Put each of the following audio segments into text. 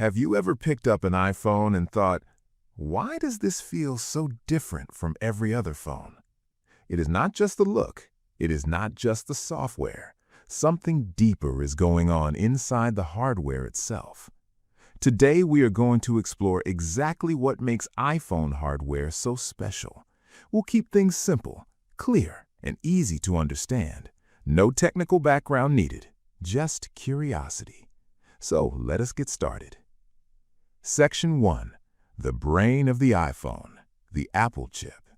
Have you ever picked up an iPhone and thought, why does this feel so different from every other phone? It is not just the look. It is not just the software. Something deeper is going on inside the hardware itself. Today, we are going to explore exactly what makes iPhone hardware so special. We'll keep things simple, clear, and easy to understand. No technical background needed, just curiosity. So let us get started. Section 1. The brain of the iPhone, the Apple chip.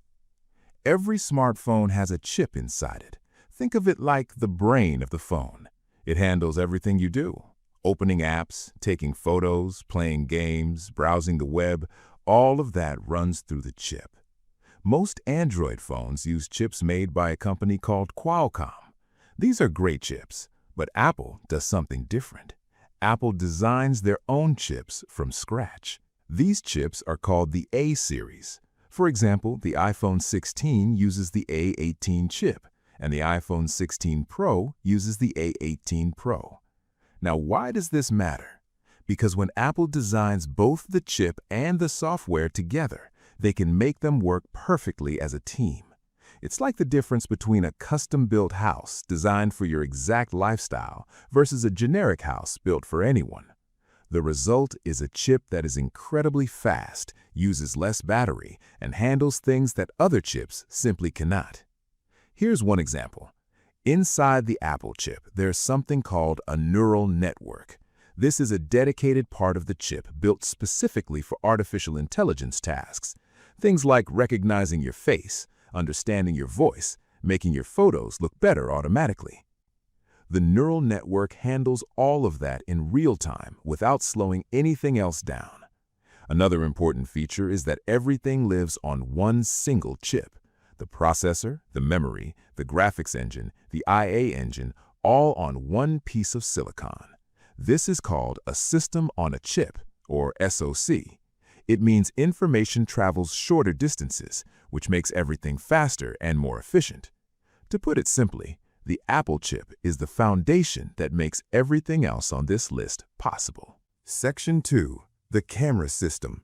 Every smartphone has a chip inside it. Think of it like the brain of the phone. It handles everything you do. Opening apps, taking photos, playing games, browsing the web, all of that runs through the chip. Most Android phones use chips made by a company called Qualcomm. These are great chips, but Apple does something different. Apple designs their own chips from scratch. These chips are called the A series. For example, the iPhone 16 uses the A18 chip, and the iPhone 16 Pro uses the A18 Pro. Now, why does this matter? Because when Apple designs both the chip and the software together, they can make them work perfectly as a team. It's like the difference between a custom-built house designed for your exact lifestyle versus a generic house built for anyone. The result is a chip that is incredibly fast, uses less battery, and handles things that other chips simply cannot. Here's one example. Inside the Apple chip, there's something called a neural network. This is a dedicated part of the chip built specifically for artificial intelligence tasks. Things like recognizing your face, understanding your voice, making your photos look better automatically. The neural network handles all of that in real time without slowing anything else down. Another important feature is that everything lives on one single chip. The processor, the memory, the graphics engine, the IA engine, all on one piece of silicon. This is called a system on a chip, or SoC. It means information travels shorter distances, which makes everything faster and more efficient. To put it simply, the Apple chip is the foundation that makes everything else on this list possible. Section 2. The camera system.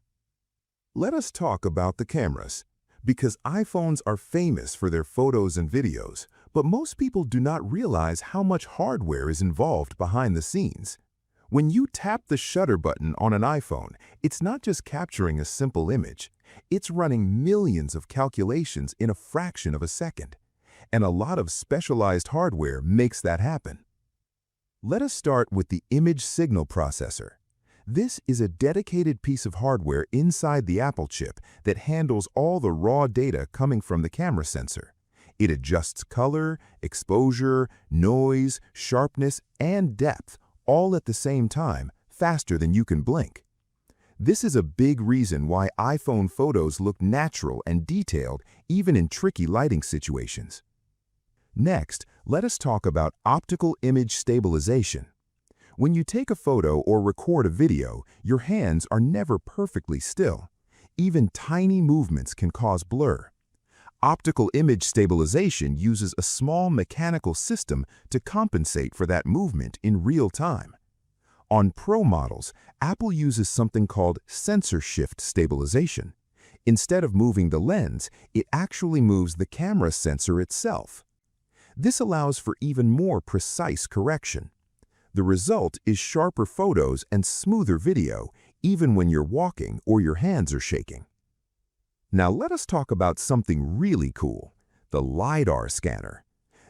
Let us talk about the cameras. Because iPhones are famous for their photos and videos, but most people do not realize how much hardware is involved behind the scenes. When you tap the shutter button on an iPhone, it's not just capturing a simple image. It's running millions of calculations in a fraction of a second. And a lot of specialized hardware makes that happen. Let us start with the image signal processor. This is a dedicated piece of hardware inside the Apple chip that handles all the raw data coming from the camera sensor. It adjusts color, exposure, noise, sharpness, and depth all at the same time, faster than you can blink. This is a big reason why iPhone photos look natural and detailed even in tricky lighting situations. Next, let us talk about optical image stabilization. When you take a photo or record a video, your hands are never perfectly still. Even tiny movements can cause blur. Optical image stabilization uses a small mechanical system to compensate for that movement in real time. On Pro models, Apple uses something called sensor shift stabilization. Instead of moving the lens, it actually moves the camera sensor itself. This allows for even more precise correction. The result is sharper photos and smoother video, even when you're walking or your hands are shaking. Now let us talk about something really cool, the LiDAR scanner.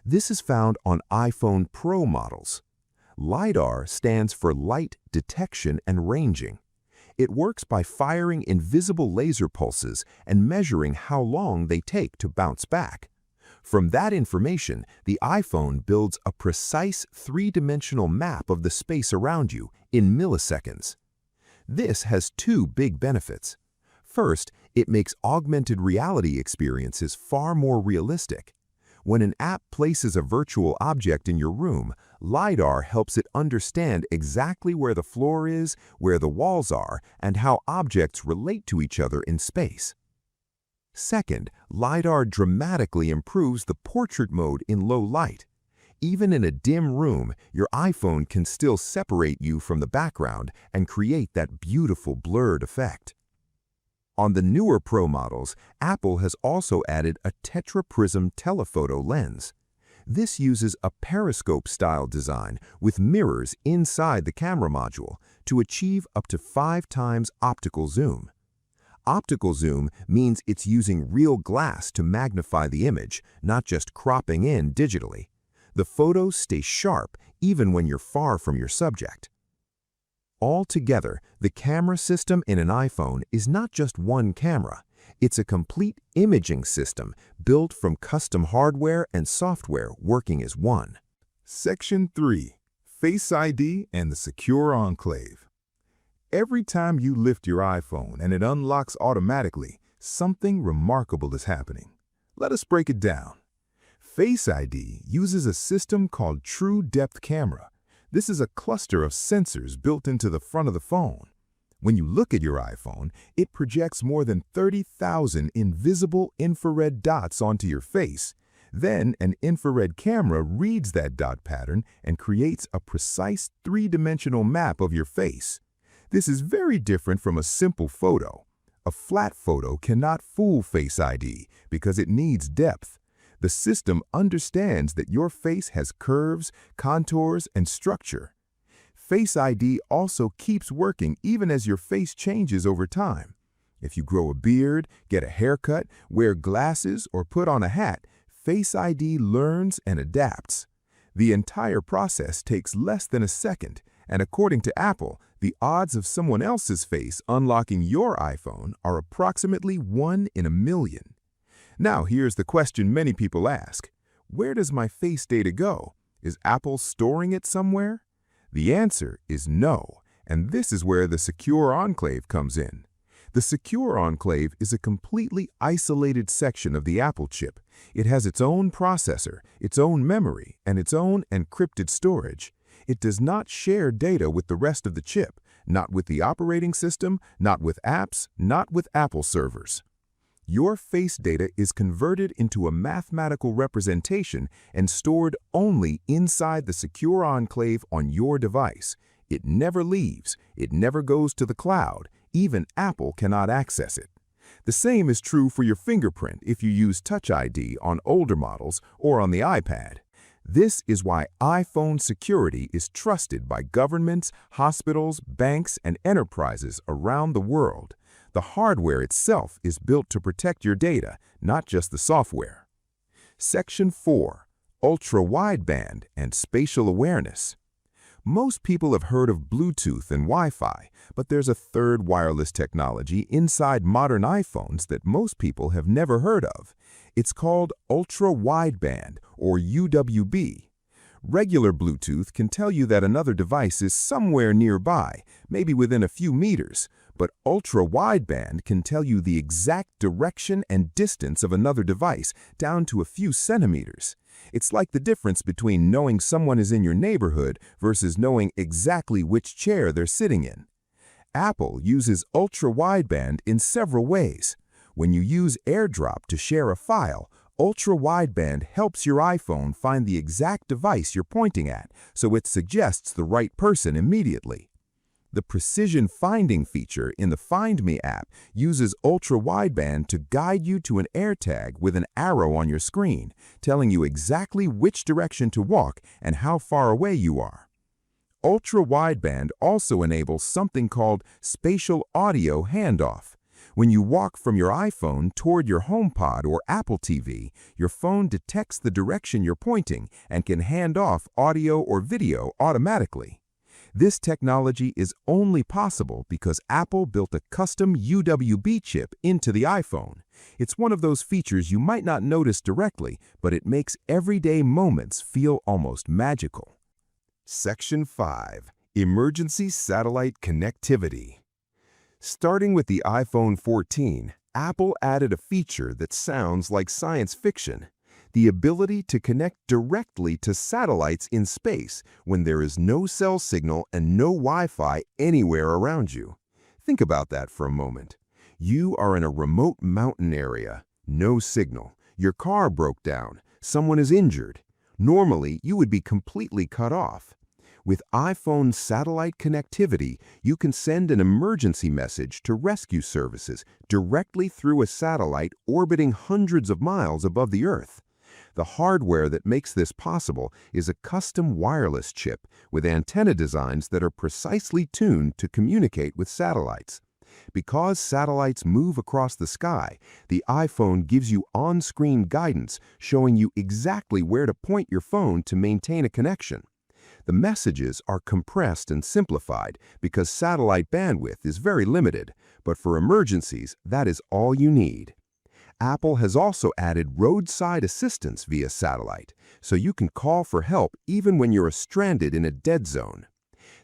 This is found on iPhone Pro models. LiDAR stands for light detection and ranging. It works by firing invisible laser pulses and measuring how long they take to bounce back. From that information, the iPhone builds a precise three-dimensional map of the space around you in milliseconds. This has two big benefits. First, it makes augmented reality experiences far more realistic. When an app places a virtual object in your room, LiDAR helps it understand exactly where the floor is, where the walls are, and how objects relate to each other in space. Second, LiDAR dramatically improves the portrait mode in low light. Even in a dim room, your iPhone can still separate you from the background and create that beautiful blurred effect. On the newer Pro models, Apple has also added a tetraprism telephoto lens. This uses a periscope-style design with mirrors inside the camera module to achieve up to 5 times optical zoom. Optical zoom means it's using real glass to magnify the image, not just cropping in digitally. The photos stay sharp even when you're far from your subject. Altogether, the camera system in an iPhone is not just one camera. It's a complete imaging system built from custom hardware and software working as one. Section 3. Face ID and the Secure Enclave. Every time you lift your iPhone and it unlocks automatically, something remarkable is happening. Let us break it down. Face ID uses a system called True Depth Camera. This is a cluster of sensors built into the front of the phone. When you look at your iPhone, it projects more than 30,000 invisible infrared dots onto your face. Then an infrared camera reads that dot pattern and creates a precise three-dimensional map of your face. This is very different from a simple photo. A flat photo cannot fool Face ID because it needs depth. The system understands that your face has curves, contours, and structure. Face ID also keeps working even as your face changes over time. If you grow a beard, get a haircut, wear glasses, or put on a hat, Face ID learns and adapts. The entire process takes less than a second, and according to Apple, the odds of someone else's face unlocking your iPhone are approximately 1 in a million. Now here's the question many people ask. Where does my face data go? Is Apple storing it somewhere? The answer is no, and this is where the Secure Enclave comes in. The Secure Enclave is a completely isolated section of the Apple chip. It has its own processor, its own memory, and its own encrypted storage. It does not share data with the rest of the chip, not with the operating system, not with apps, not with Apple servers. Your face data is converted into a mathematical representation and stored only inside the Secure Enclave on your device. It never leaves. It never goes to the cloud. Even Apple cannot access it. The same is true for your fingerprint if you use Touch ID on older models or on the iPad. This is why iPhone security is trusted by governments, hospitals, banks, and enterprises around the world. The hardware itself is built to protect your data, not just the software. Section 4. Ultra-Wideband and Spatial Awareness. Most people have heard of Bluetooth and Wi-Fi, but there's a third wireless technology inside modern iPhones that most people have never heard of. It's called Ultra-Wideband, or UWB. Regular Bluetooth can tell you that another device is somewhere nearby, maybe within a few meters, but ultra-wideband can tell you the exact direction and distance of another device down to a few centimeters. It's like the difference between knowing someone is in your neighborhood versus knowing exactly which chair they're sitting in. Apple uses ultra-wideband in several ways. When you use AirDrop to share a file, ultra-wideband helps your iPhone find the exact device you're pointing at, so it suggests the right person immediately. The precision finding feature in the Find Me app uses ultra-wideband to guide you to an AirTag with an arrow on your screen, telling you exactly which direction to walk and how far away you are. Ultra-wideband also enables something called Spatial Audio Handoff. When you walk from your iPhone toward your HomePod or Apple TV, your phone detects the direction you're pointing and can hand off audio or video automatically. This technology is only possible because Apple built a custom UWB chip into the iPhone. It's one of those features you might not notice directly, but it makes everyday moments feel almost magical. Section 5. Emergency Satellite Connectivity. Starting with the iPhone 14, Apple added a feature that sounds like science fiction: the ability to connect directly to satellites in space when there is no cell signal and no Wi-Fi anywhere around you. Think about that for a moment. You are in a remote mountain area, no signal, your car broke down, someone is injured. Normally, you would be completely cut off. With iPhone satellite connectivity, you can send an emergency message to rescue services directly through a satellite orbiting hundreds of miles above the Earth. The hardware that makes this possible is a custom wireless chip with antenna designs that are precisely tuned to communicate with satellites. Because satellites move across the sky, the iPhone gives you on-screen guidance showing you exactly where to point your phone to maintain a connection. The messages are compressed and simplified because satellite bandwidth is very limited, but for emergencies, that is all you need. Apple has also added roadside assistance via satellite, so you can call for help even when you're stranded in a dead zone.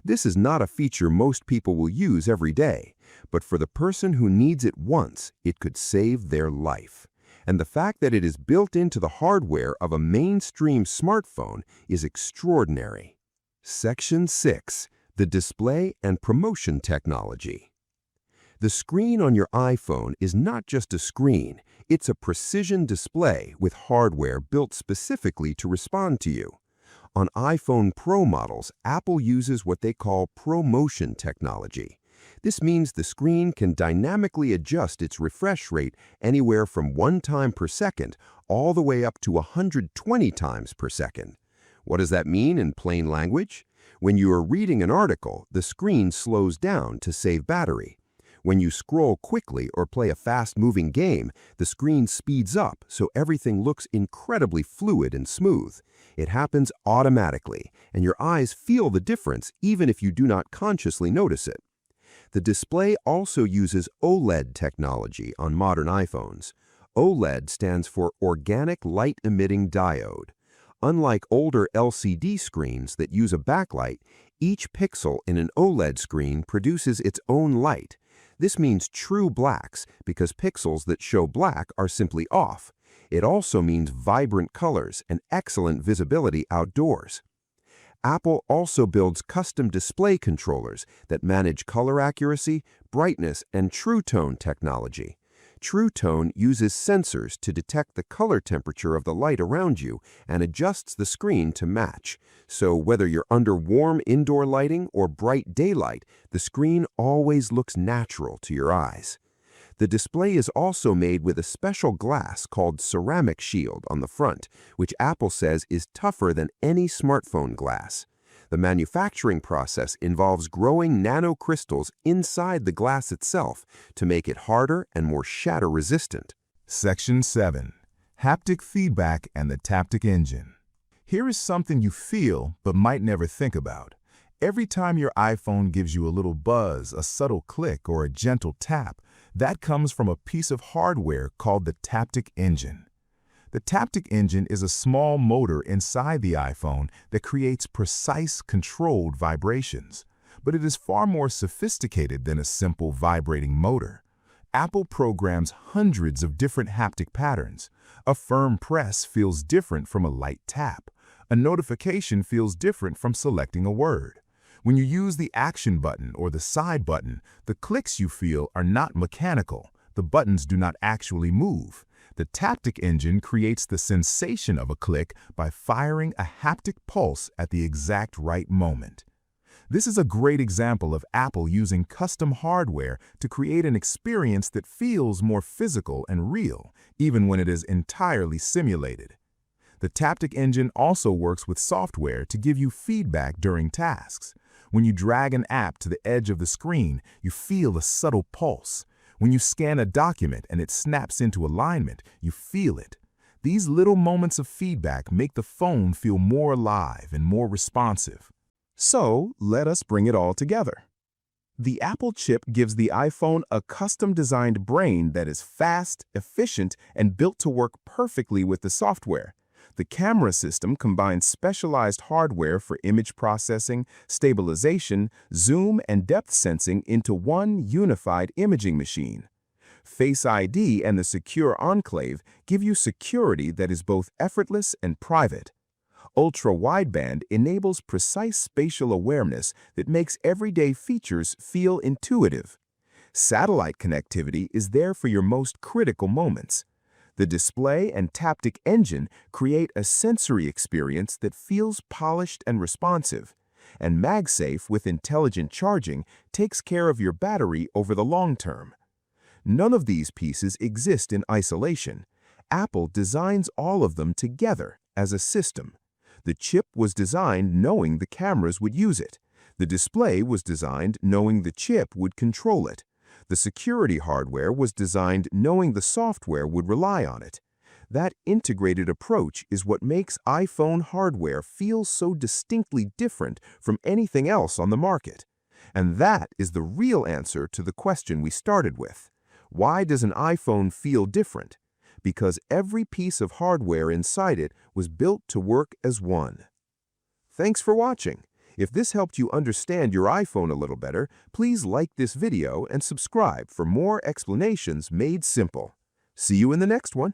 This is not a feature most people will use every day, but for the person who needs it once, it could save their life. And the fact that it is built into the hardware of a mainstream smartphone is extraordinary. Section 6. The Display and Promotion Technology. The screen on your iPhone is not just a screen, it's a precision display with hardware built specifically to respond to you. On iPhone Pro models, Apple uses what they call ProMotion technology. This means the screen can dynamically adjust its refresh rate anywhere from 1 time per second all the way up to 120 times per second. What does that mean in plain language? When you are reading an article, the screen slows down to save battery. When you scroll quickly or play a fast-moving game, the screen speeds up so everything looks incredibly fluid and smooth. It happens automatically, and your eyes feel the difference even if you do not consciously notice it. The display also uses OLED technology on modern iPhones. OLED stands for Organic Light Emitting Diode. Unlike older LCD screens that use a backlight, each pixel in an OLED screen produces its own light. This means true blacks because pixels that show black are simply off. It also means vibrant colors and excellent visibility outdoors. Apple also builds custom display controllers that manage color accuracy, brightness, and True Tone technology. True Tone uses sensors to detect the color temperature of the light around you and adjusts the screen to match. So whether you're under warm indoor lighting or bright daylight, the screen always looks natural to your eyes. The display is also made with a special glass called ceramic shield on the front, which Apple says is tougher than any smartphone glass. The manufacturing process involves growing nanocrystals inside the glass itself to make it harder and more shatter-resistant. Section 7. Haptic Feedback and the Taptic Engine. Here is something you feel but might never think about. Every time your iPhone gives you a little buzz, a subtle click, or a gentle tap, that comes from a piece of hardware called the Taptic Engine. The Taptic Engine is a small motor inside the iPhone that creates precise, controlled vibrations. But it is far more sophisticated than a simple vibrating motor. Apple programs hundreds of different haptic patterns. A firm press feels different from a light tap. A notification feels different from selecting a word. When you use the action button or the side button, the clicks you feel are not mechanical. The buttons do not actually move. The Taptic Engine creates the sensation of a click by firing a haptic pulse at the exact right moment. This is a great example of Apple using custom hardware to create an experience that feels more physical and real, even when it is entirely simulated. The Taptic Engine also works with software to give you feedback during tasks. When you drag an app to the edge of the screen, you feel a subtle pulse. When you scan a document and it snaps into alignment, you feel it. These little moments of feedback make the phone feel more alive and more responsive. So, let us bring it all together. The Apple chip gives the iPhone a custom-designed brain that is fast, efficient, and built to work perfectly with the software. The camera system combines specialized hardware for image processing, stabilization, zoom, and depth sensing into one unified imaging machine. Face ID and the secure Enclave give you security that is both effortless and private. Ultra-wideband enables precise spatial awareness that makes everyday features feel intuitive. Satellite connectivity is there for your most critical moments. The display and Taptic Engine create a sensory experience that feels polished and responsive, and MagSafe with intelligent charging takes care of your battery over the long term. None of these pieces exist in isolation. Apple designs all of them together as a system. The chip was designed knowing the cameras would use it. The display was designed knowing the chip would control it. The security hardware was designed knowing the software would rely on it. That integrated approach is what makes iPhone hardware feel so distinctly different from anything else on the market. And that is the real answer to the question we started with. Why does an iPhone feel different? Because every piece of hardware inside it was built to work as one. Thanks for watching. If this helped you understand your iPhone a little better, please like this video and subscribe for more explanations made simple. See you in the next one.